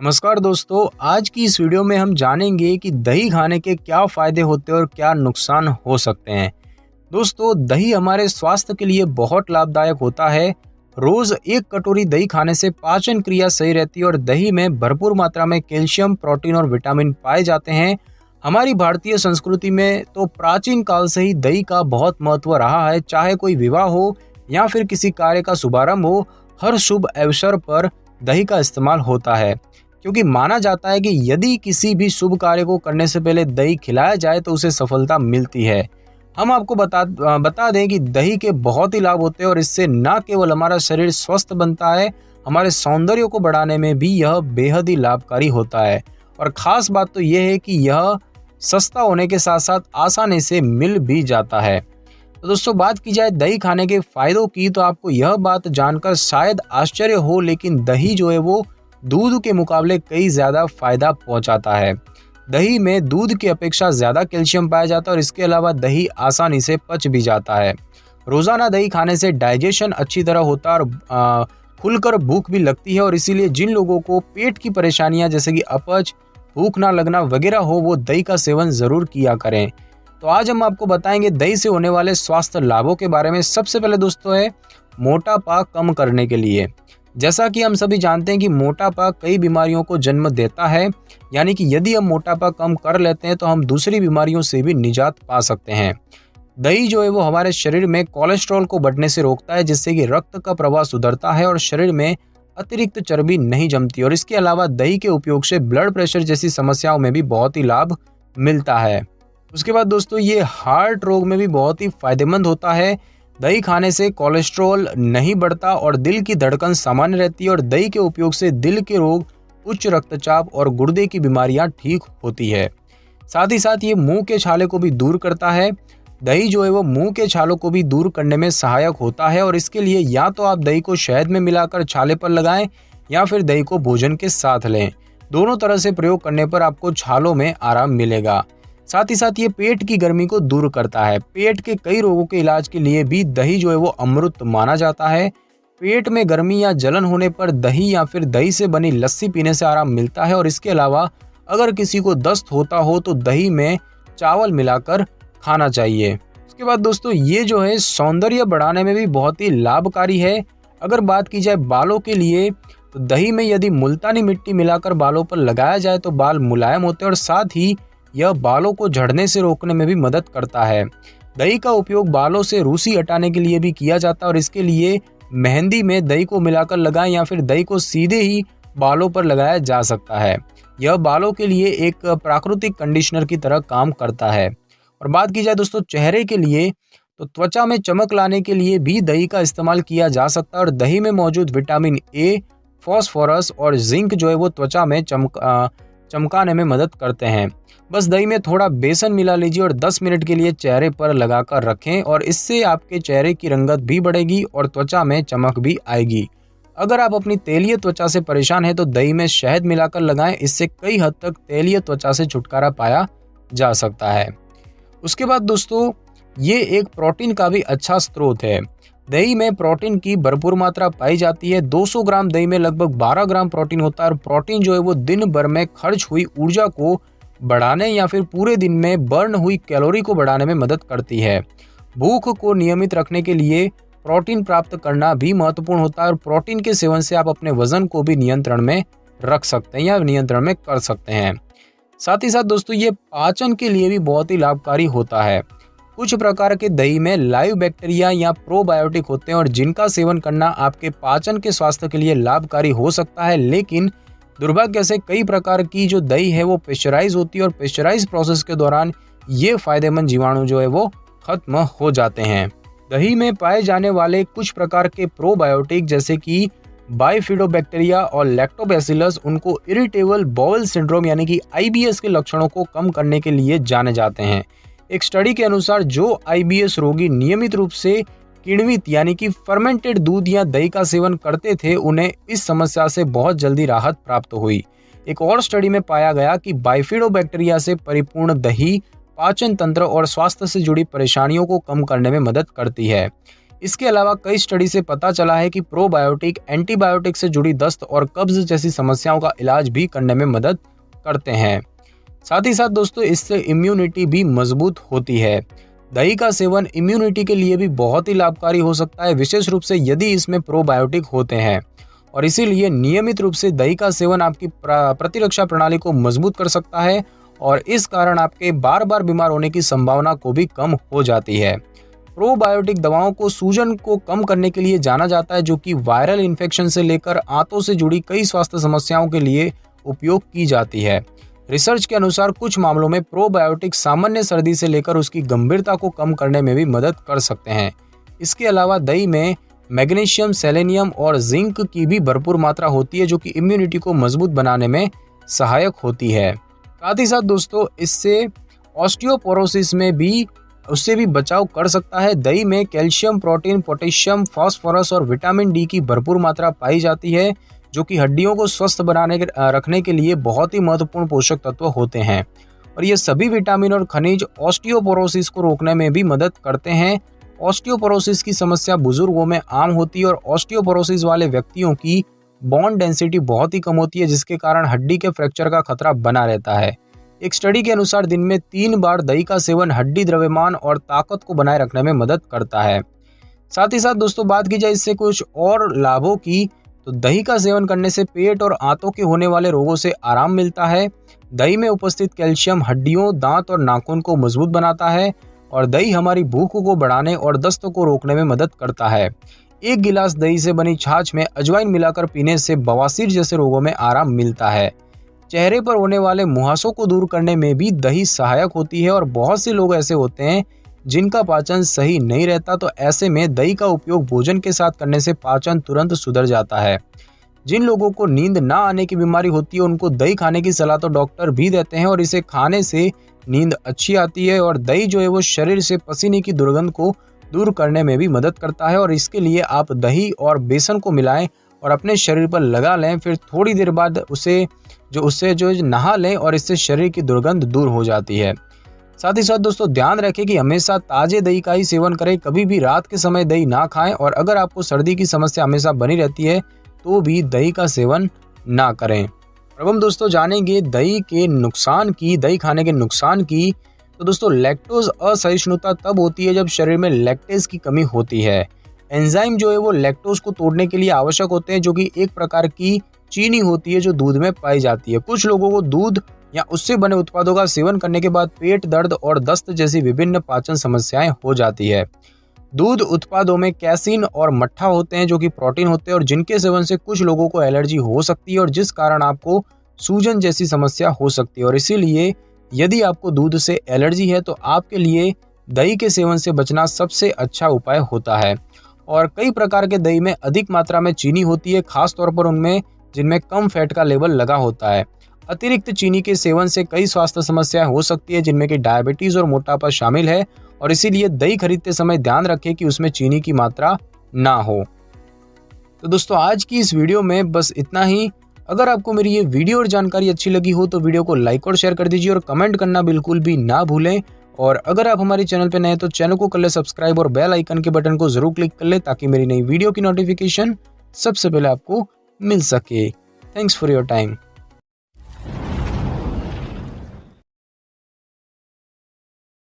नमस्कार दोस्तों, आज की इस वीडियो में हम जानेंगे कि दही खाने के क्या फायदे होते हैं और क्या नुकसान हो सकते हैं। दोस्तों, दही हमारे स्वास्थ्य के लिए बहुत लाभदायक होता है। रोज एक कटोरी दही खाने से पाचन क्रिया सही रहती है और दही में भरपूर मात्रा में कैल्शियम, प्रोटीन और विटामिन पाए जाते हैं। हमारी भारतीय संस्कृति में तो प्राचीन काल से ही दही का बहुत महत्व रहा है। चाहे कोई विवाह हो या फिर किसी कार्य का शुभारंभ हो, हर शुभ अवसर पर दही का इस्तेमाल होता है, क्योंकि माना जाता है कि यदि किसी भी शुभ कार्य को करने से पहले दही खिलाया जाए तो उसे सफलता मिलती है। हम आपको बता दें कि दही के बहुत ही लाभ होते हैं और इससे न केवल हमारा शरीर स्वस्थ बनता है, हमारे सौंदर्य को बढ़ाने में भी यह बेहद ही लाभकारी होता है। और ख़ास बात तो यह है कि यह सस्ता होने के साथ साथ आसानी से मिल भी जाता है। तो दोस्तों, बात की जाए दही खाने के फ़ायदों की, तो आपको यह बात जानकर शायद आश्चर्य हो, लेकिन दही जो है वो दूध के मुकाबले कई ज़्यादा फायदा पहुंचाता है। दही में दूध की अपेक्षा ज़्यादा कैल्शियम पाया जाता है और इसके अलावा दही आसानी से पच भी जाता है। रोज़ाना दही खाने से डाइजेशन अच्छी तरह होता है और खुलकर भूख भी लगती है, और इसीलिए जिन लोगों को पेट की परेशानियां जैसे कि अपच, भूख ना लगना वगैरह हो, वो दही का सेवन ज़रूर किया करें। तो आज हम आपको बताएंगे दही से होने वाले स्वास्थ्य लाभों के बारे में। सबसे पहले दोस्तों है मोटापा कम करने के लिए। जैसा कि हम सभी जानते हैं कि मोटापा कई बीमारियों को जन्म देता है, यानी कि यदि हम मोटापा कम कर लेते हैं तो हम दूसरी बीमारियों से भी निजात पा सकते हैं। दही जो है वो हमारे शरीर में कोलेस्ट्रॉल को बढ़ने से रोकता है, जिससे कि रक्त का प्रवाह सुधरता है और शरीर में अतिरिक्त चर्बी नहीं जमती। और इसके अलावा दही के उपयोग से ब्लड प्रेशर जैसी समस्याओं में भी बहुत ही लाभ मिलता है। उसके बाद दोस्तों, ये हार्ट रोग में भी बहुत ही फायदेमंद होता है। दही खाने से कोलेस्ट्रॉल नहीं बढ़ता और दिल की धड़कन सामान्य रहती है, और दही के उपयोग से दिल के रोग, उच्च रक्तचाप और गुर्दे की बीमारियां ठीक होती है। साथ ही साथ ये मुंह के छाले को भी दूर करता है। दही जो है वो मुंह के छालों को भी दूर करने में सहायक होता है, और इसके लिए या तो आप दही को शहद में मिलाकर छाले पर लगाएं या फिर दही को भोजन के साथ लें। दोनों तरह से प्रयोग करने पर आपको छालों में आराम मिलेगा। साथ ही साथ ये पेट की गर्मी को दूर करता है। पेट के कई रोगों के इलाज के लिए भी दही जो है वो अमृत माना जाता है। पेट में गर्मी या जलन होने पर दही या फिर दही से बनी लस्सी पीने से आराम मिलता है, और इसके अलावा अगर किसी को दस्त होता हो तो दही में चावल मिलाकर खाना चाहिए। उसके बाद दोस्तों, ये जो है सौंदर्य बढ़ाने में भी बहुत ही लाभकारी है। अगर बात की जाए बालों के लिए, तो दही में यदि मुल्तानी मिट्टी मिलाकर बालों पर लगाया जाए तो बाल मुलायम होते हैं, और साथ ही यह बालों को झड़ने से रोकने में भी मदद करता है। दही का उपयोग बालों से रूसी हटाने के लिए भी किया जाता है, और इसके लिए मेहंदी में दही को मिलाकर लगाएं या फिर दही को सीधे ही बालों पर लगाया जा सकता है। यह बालों के लिए एक प्राकृतिक कंडीशनर की तरह काम करता है। और बात की जाए दोस्तों चेहरे के लिए, तो त्वचा में चमक लाने के लिए भी दही का इस्तेमाल किया जा सकता है, और दही में मौजूद विटामिन ए, फॉस्फोरस और जिंक जो है वो त्वचा में चमकाने में मदद करते हैं। बस दही में थोड़ा बेसन मिला लीजिए और 10 मिनट के लिए चेहरे पर लगाकर रखें, और इससे आपके चेहरे की रंगत भी बढ़ेगी और त्वचा में चमक भी आएगी। अगर आप अपनी तेलीय त्वचा से परेशान हैं तो दही में शहद मिलाकर लगाएं। इससे कई हद तक तेलीय त्वचा से छुटकारा पाया जा सकता है। उसके बाद दोस्तों, ये एक प्रोटीन का भी अच्छा स्रोत है। दही में प्रोटीन की भरपूर मात्रा पाई जाती है। 200 ग्राम दही में लगभग 12 ग्राम प्रोटीन होता है, और प्रोटीन जो है वो दिन भर में खर्च हुई ऊर्जा को बढ़ाने या फिर पूरे दिन में बर्न हुई कैलोरी को बढ़ाने में मदद करती है। भूख को नियमित रखने के लिए प्रोटीन प्राप्त करना भी महत्वपूर्ण होता है, और प्रोटीन के सेवन से आप अपने वजन को भी नियंत्रण में रख सकते हैं या नियंत्रण में कर सकते हैं। साथ ही साथ दोस्तों, ये पाचन के लिए भी बहुत ही लाभकारी होता है। कुछ प्रकार के दही में लाइव बैक्टीरिया या प्रोबायोटिक होते हैं, और जिनका सेवन करना आपके पाचन के स्वास्थ्य के लिए लाभकारी हो सकता है। लेकिन दुर्भाग्य से कई प्रकार की जो दही है वो पेस्चराइज होती है, और पेस्चराइज प्रोसेस के दौरान ये फायदेमंद जीवाणु जो है वो खत्म हो जाते हैं। दही में पाए जाने वाले कुछ प्रकार के प्रोबायोटिक जैसे कि बाइफिडोबैक्टीरिया और लैक्टोबैसिलस उनको इरिटेबल बाउल सिंड्रोम यानी कि आईबीएस के लक्षणों को कम करने के लिए जाने जाते हैं। एक स्टडी के अनुसार जो आईबीएस रोगी नियमित रूप से किण्वित यानी कि फर्मेंटेड दूध या दही का सेवन करते थे, उन्हें इस समस्या से बहुत जल्दी राहत प्राप्त हुई। एक और स्टडी में पाया गया कि बाइफिडोबैक्टीरिया से परिपूर्ण दही पाचन तंत्र और स्वास्थ्य से जुड़ी परेशानियों को कम करने में मदद करती है। इसके अलावा कई स्टडी से पता चला है कि प्रोबायोटिक एंटीबायोटिक से जुड़ी दस्त और कब्ज जैसी समस्याओं का इलाज भी करने में मदद करते हैं। साथ ही साथ दोस्तों इससे इम्यूनिटी भी मजबूत होती है। दही का सेवन इम्यूनिटी के लिए भी बहुत ही लाभकारी हो सकता है, विशेष रूप से यदि इसमें प्रोबायोटिक होते हैं। और इसीलिए नियमित रूप से दही का सेवन आपकी प्रतिरक्षा प्रणाली को मजबूत कर सकता है और इस कारण आपके बार बार बीमार होने की संभावना को भी कम हो जाती है। प्रोबायोटिक दवाओं को सूजन को कम करने के लिए जाना जाता है, जो कि वायरल इन्फेक्शन से लेकर आंतों से जुड़ी कई स्वास्थ्य समस्याओं के लिए उपयोग की जाती है। रिसर्च के अनुसार कुछ मामलों में प्रोबायोटिक सामान्य सर्दी से लेकर उसकी गंभीरता को कम करने में भी मदद कर सकते हैं। इसके अलावा दही में मैग्नीशियम, सेलेनियम और जिंक की भी भरपूर मात्रा होती है, जो कि इम्यूनिटी को मजबूत बनाने में सहायक होती है। साथ ही साथ दोस्तों इससे ऑस्टियोपोरोसिस में भी उससे भी बचाव कर सकता है। दही में कैल्शियम, प्रोटीन, पोटेशियम, फास्फोरस और विटामिन डी की भरपूर मात्रा पाई जाती है, जो कि हड्डियों को स्वस्थ रखने के लिए बहुत ही महत्वपूर्ण पोषक तत्व होते हैं। और ये सभी विटामिन और खनिज ऑस्टियोपोरोसिस को रोकने में भी मदद करते हैं। ऑस्टियोपोरोसिस की समस्या बुजुर्गों में आम होती है और ऑस्टियोपोरोसिस वाले व्यक्तियों की बोन डेंसिटी बहुत ही कम होती है, जिसके कारण हड्डी के फ्रैक्चर का खतरा बना रहता है। एक स्टडी के अनुसार दिन में 3 बार दही का सेवन हड्डी द्रव्यमान और ताकत को बनाए रखने में मदद करता है। साथ ही साथ दोस्तों बात की जाए इससे कुछ और लाभों की, तो दही का सेवन करने से पेट और आंतों के होने वाले रोगों से आराम मिलता है। दही में उपस्थित कैल्शियम हड्डियों, दांत और नाखून को मजबूत बनाता है और दही हमारी भूख को बढ़ाने और दस्त को रोकने में मदद करता है। 1 गिलास दही से बनी छाछ में अजवाइन मिलाकर पीने से बवासीर जैसे रोगों में आराम मिलता है। चेहरे पर होने वाले मुहासों को दूर करने में भी दही सहायक होती है और बहुत से लोग ऐसे होते हैं जिनका पाचन सही नहीं रहता, तो ऐसे में दही का उपयोग भोजन के साथ करने से पाचन तुरंत सुधर जाता है। जिन लोगों को नींद ना आने की बीमारी होती है उनको दही खाने की सलाह तो डॉक्टर भी देते हैं और इसे खाने से नींद अच्छी आती है। और दही जो है वो शरीर से पसीने की दुर्गंध को दूर करने में भी मदद करता है और इसके लिए आप दही और बेसन को मिलाएं और अपने शरीर पर लगा लें, फिर थोड़ी देर बाद उससे नहा लें और इससे शरीर की दुर्गंध दूर हो जाती है। साथ ही साथ दोस्तों ध्यान रखें कि हमेशा ताजे दही का ही सेवन करें, कभी भी रात के समय दही ना खाएं और अगर आपको सर्दी की समस्या हमेशा बनी रहती है तो भी दही का सेवन ना करें। अब हम दोस्तों जानेंगे दही खाने के नुकसान की। तो दोस्तों लैक्टोज असहिष्णुता तब होती है जब शरीर में लैक्टेज की कमी होती है। एंजाइम जो है वो लैक्टोज को तोड़ने के लिए आवश्यक होते हैं, जो कि एक प्रकार की चीनी होती है जो दूध में पाई जाती है। कुछ लोगों को दूध या उससे बने उत्पादों का सेवन करने के बाद पेट दर्द और दस्त जैसी विभिन्न पाचन समस्याएं हो जाती है। दूध उत्पादों में कैसीन और मट्ठा होते हैं जो कि प्रोटीन होते हैं और जिनके सेवन से कुछ लोगों को एलर्जी हो सकती है और जिस कारण आपको सूजन जैसी समस्या हो सकती है। और इसीलिए यदि आपको दूध से एलर्जी है तो आपके लिए दही के सेवन से बचना सबसे अच्छा उपाय होता है। और कई प्रकार के दही में अधिक मात्रा में चीनी होती है, खासतौर पर उनमें जिनमें कम फैट का लेवल लगा होता है। अतिरिक्त चीनी के सेवन से कई स्वास्थ्य समस्याएं हो सकती है, जिनमें कि डायबिटीज और मोटापा शामिल है और इसीलिए दही खरीदते समय ध्यान रखें कि उसमें चीनी की मात्रा ना हो। तो दोस्तों आज की इस वीडियो में बस इतना ही। अगर आपको मेरी ये वीडियो और जानकारी अच्छी लगी हो तो वीडियो को लाइक और शेयर कर दीजिए और कमेंट करना बिल्कुल भी ना भूलें। और अगर आप हमारे चैनल पर नए हैं तो चैनल को कर ले सब्सक्राइब और बेल आइकन के बटन को जरूर क्लिक कर ले ताकि मेरी नई वीडियो की नोटिफिकेशन सबसे पहले आपको मिल सके। Thanks for your time.